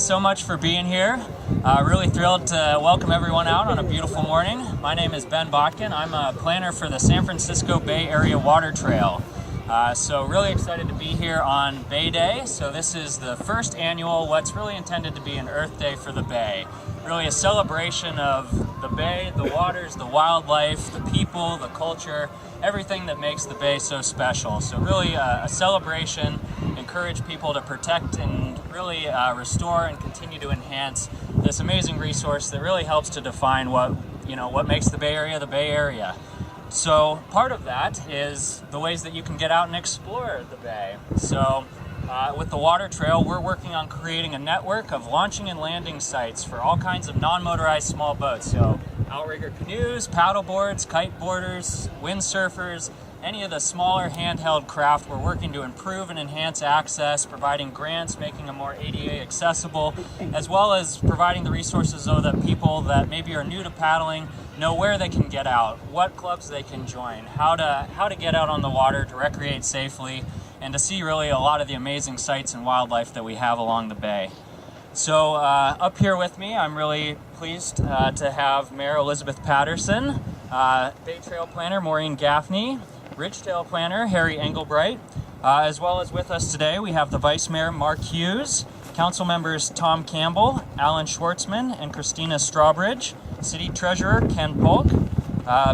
Thanks so much for being here. Really thrilled to welcome everyone out on a beautiful morning. My name is Ben Botkin. I'm a planner for the San Francisco Bay Area Water Trail. So really excited to be here on Bay Day. So this is the first annual, what's really intended to be an Earth Day for the Bay. Really a celebration of the Bay, the waters, the wildlife, the people, the culture, everything that makes the Bay so special. So really a celebration, encourage people to protect and really restore and continue to enhance this amazing resource that really helps to define what makes the Bay Area the Bay Area. So part of that is the ways that you can get out and explore the Bay. So with the Water Trail, we're working on creating a network of launching and landing sites for all kinds of non-motorized small boats. So outrigger canoes, paddle boards, kiteboarders, windsurfers, any of the smaller handheld craft. We're working to improve and enhance access, providing grants, making them more ADA accessible, as well as providing the resources so that people that maybe are new to paddling know where they can get out, what clubs they can join, how to get out on the water to recreate safely, and to see really a lot of the amazing sights and wildlife that we have along the bay. So up here with me, I'm really pleased to have Mayor Elizabeth Patterson, Bay Trail Planner Maureen Gaffney, Ridgetail Planner Harry Engelbright, as well as with us today we have the Vice Mayor Mark Hughes, Council Members Tom Campbell, Alan Schwartzman, and Christina Strawbridge, City Treasurer Ken Polk,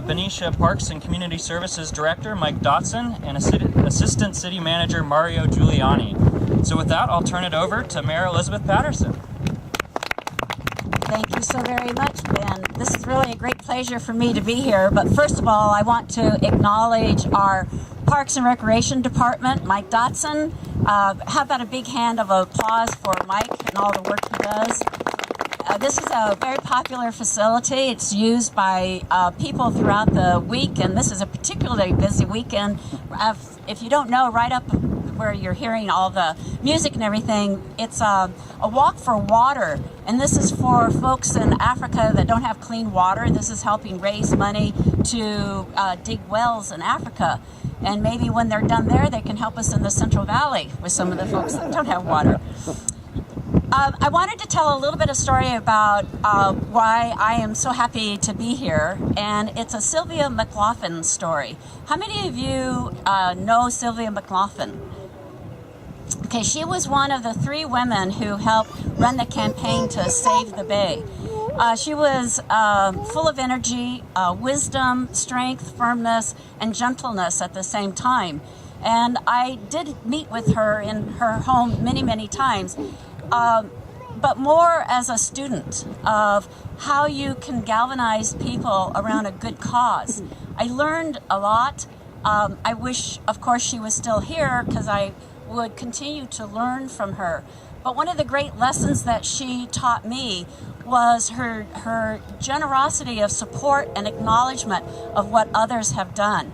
Benicia Parks and Community Services Director Mike Dotson, and Assistant City Manager Mario Giuliani. So with that, I'll turn it over to Mayor Elizabeth Patterson. Thank you so very much, Ben. This is really a great pleasure for me to be here. But first of all, I want to acknowledge our Parks and Recreation Department, Mike Dotson. How about a big hand of applause for Mike and all the work he does? This is a very popular facility. It's used by people throughout the week, and this is a particularly busy weekend. If you don't know, right up where you're hearing all the music and everything, it's a walk for water, and this is for folks in Africa that don't have clean water. This is helping raise money to dig wells in Africa, and maybe when they're done there, they can help us in the Central Valley with some of the folks that don't have water. I wanted to tell a little bit of story about why I am so happy to be here, and it's a Sylvia McLaughlin story. How many of you know Sylvia McLaughlin? Okay, she was one of the 3 women who helped run the campaign to save the Bay. She was full of energy, wisdom, strength, firmness, and gentleness at the same time. And I did meet with her in her home many, many times. But more as a student of how you can galvanize people around a good cause. I learned a lot. I wish, of course, she was still here because I would continue to learn from her. But one of the great lessons that she taught me was her generosity of support and acknowledgement of what others have done.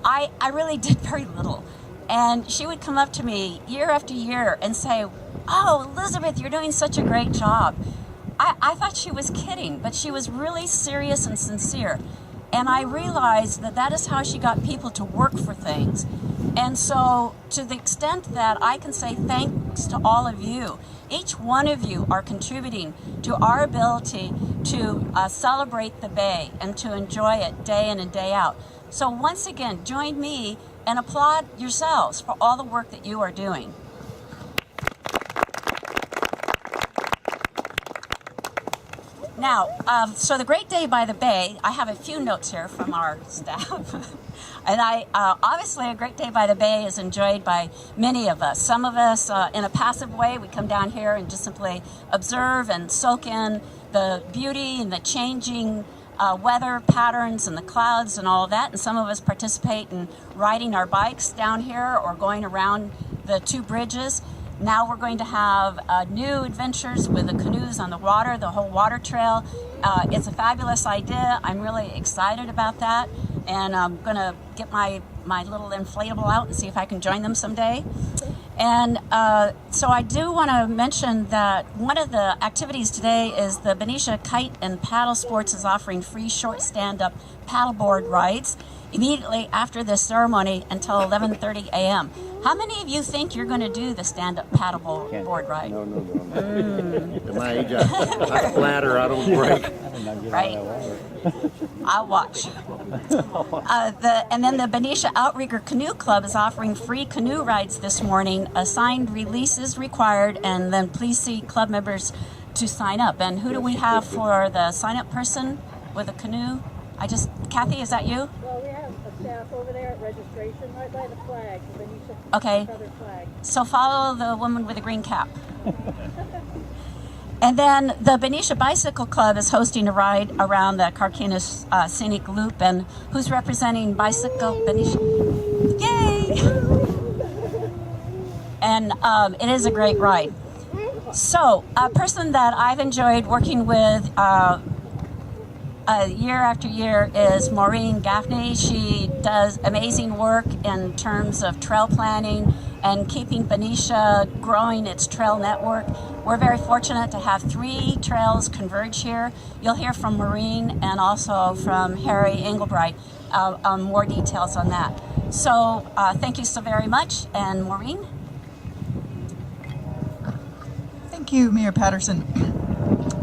I really did very little. And she would come up to me year after year and say, "Oh, Elizabeth, you're doing such a great job." I thought she was kidding, but she was really serious and sincere. And I realized that that is how she got people to work for things. And so to the extent that I can say thanks to all of you, each one of you are contributing to our ability to celebrate the Bay and to enjoy it day in and day out. So once again, join me and applaud yourselves for all the work that you are doing. Now, so the Great Day by the Bay, I have a few notes here from our staff. And obviously a Great Day by the Bay is enjoyed by many of us. Some of us in a passive way, we come down here and just simply observe and soak in the beauty and the changing weather patterns and the clouds and all of that. And some of us participate in riding our bikes down here or going around the 2 bridges. Now we're going to have new adventures with the canoes on the water, the whole water trail. It's a fabulous idea. I'm really excited about that. And I'm going to get my little inflatable out and see if I can join them someday. And so I do want to mention that one of the activities today is the Benicia Kite and Paddle Sports is offering free short stand-up paddleboard rides immediately after this ceremony until 11:30 a.m. How many of you think you're going to do the stand-up paddleboard ride? No. At my age, I flatter, I don't break. Right. I'll watch. And then the Benicia Outrigger Canoe Club is offering free canoe rides this morning. A signed release is required, and then please see club members to sign up. And who do we have for the sign-up person with a canoe? Kathy, is that you? Well, we have a staff over there at registration right by the flag, the Benicia Okay. Feather flag. So follow the woman with the green cap. And then the Benicia Bicycle Club is hosting a ride around the Carquinez Scenic Loop. And who's representing Bicycle Benicia? Yay! And it is a great ride. So a person that I've enjoyed working with year after year is Maureen Gaffney. She does amazing work in terms of trail planning and keeping Benicia growing its trail network. We're very fortunate to have 3 trails converge here. You'll hear from Maureen and also from Harry Engelbright more details on that. So thank you so very much. And Maureen? Thank you, Mayor Patterson.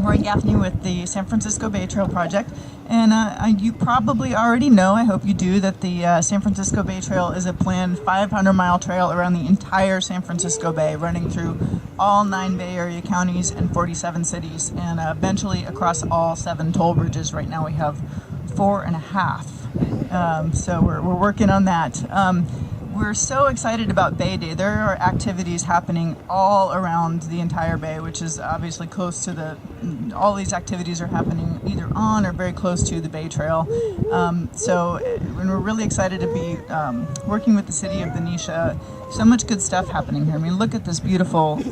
Maureen Gaffney with the San Francisco Bay Trail Project. And you probably already know, I hope you do, that the San Francisco Bay Trail is a planned 500-mile trail around the entire San Francisco Bay, running through all 9 Bay Area counties and 47 cities, and eventually across all 7 toll bridges. Right now we have 4.5. So we're working on that. We're so excited about Bay Day. There are activities happening all around the entire bay, which is obviously close to all these activities are happening either on or very close to the Bay Trail. So we're really excited to be working with the city of Benicia. So much good stuff happening here. I mean, look at this beautiful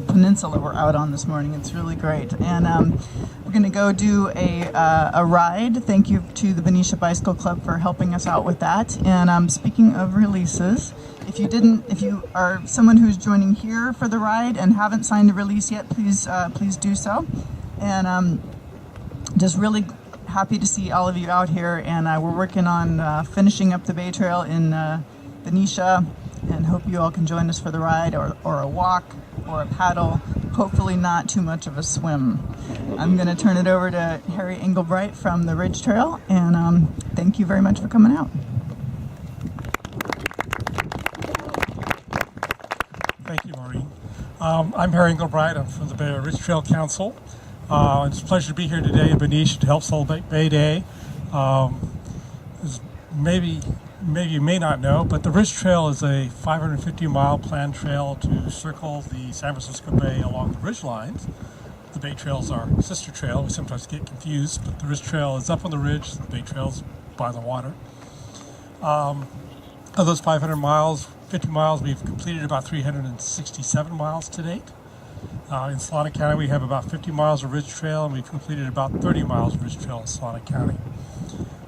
peninsula we're out on this morning. It's really great. And we're going to go do a ride. Thank you to the Benicia Bicycle Club for helping us out with that. And speaking of releases, if you are someone who's joining here for the ride and haven't signed a release yet, please do so. And just really happy to see all of you out here. And we're working on finishing up the Bay Trail in Benicia, and hope you all can join us for the ride, or a walk, or a paddle, hopefully not too much of a swim. I'm going to turn it over to Harry Engelbright from the Ridge Trail, and thank you very much for coming out. Thank you, Maureen. I'm Harry Engelbright. I'm from the Bay Area Ridge Trail Council. It's a pleasure to be here today in Benicia to help celebrate Bay Day. Maybe you may not know, but the Ridge Trail is a 550-mile planned trail to circle the San Francisco Bay along the ridge lines. The Bay Trail is our sister trail. We sometimes get confused, but the Ridge Trail is up on the ridge. The Bay Trail is by the water. Of those 500 miles, 50 miles, we've completed about 367 miles to date. In Solano County, we have about 50 miles of Ridge Trail, and we've completed about 30 miles of Ridge Trail in Solano County.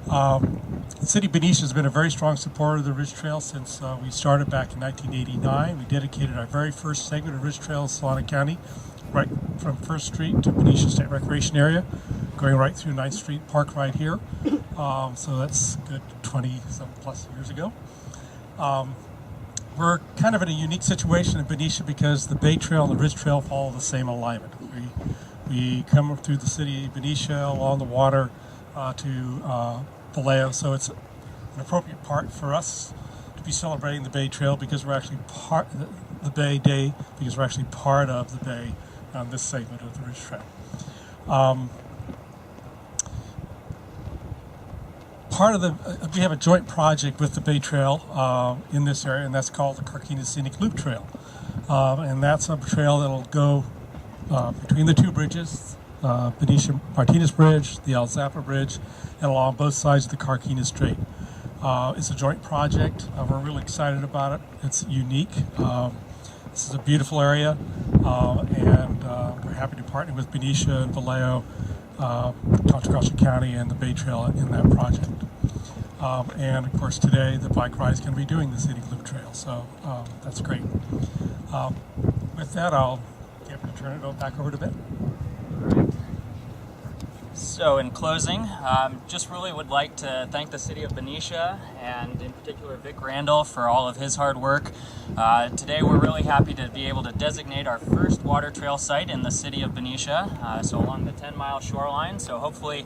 The city of Benicia has been a very strong supporter of the Ridge Trail since we started back in 1989. We dedicated our very first segment of Ridge Trail in Solano County, right from 1st Street to Benicia State Recreation Area, going right through 9th Street Park right here. So that's good 20-some plus years ago. We're kind of in a unique situation in Benicia because the Bay Trail and the Ridge Trail follow the same alignment. We come through the city of Benicia along the water to Vallejo, so it's an appropriate part for us to be celebrating the Bay Trail because we're actually part the Bay Day because we're actually part of the Bay on this segment of the Ridge Trail. We have a joint project with the Bay Trail in this area, and that's called the Carquinez Scenic Loop Trail, and that's a trail that'll go between the 2 bridges. Benicia Martinez Bridge, the El Zappa Bridge, and along both sides of the Carquinez Strait. It's a joint project. We're really excited about it. It's unique. This is a beautiful area, and we're happy to partner with Benicia and Vallejo, Contra Costa County, and the Bay Trail in that project. And of course, today the bike ride is going to be doing the Scenic Loop Trail, so that's great. With that, I'll turn it back over to Ben. So in closing, just really would like to thank the city of Benicia and in particular Vic Randall for all of his hard work. Today we're really happy to be able to designate our first water trail site in the city of Benicia, so along the 10-mile shoreline. So hopefully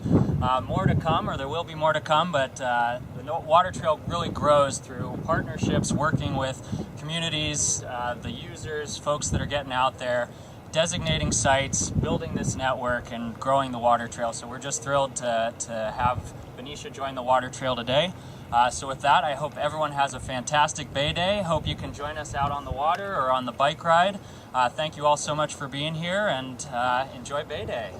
more to come, or there will be more to come, but the water trail really grows through partnerships, working with communities, the users, folks that are getting out there, designating sites, building this network, and growing the water trail. So we're just thrilled to have Benicia join the water trail today. So with that, I hope everyone has a fantastic Bay Day. Hope you can join us out on the water or on the bike ride. Thank you all so much for being here, and enjoy Bay Day.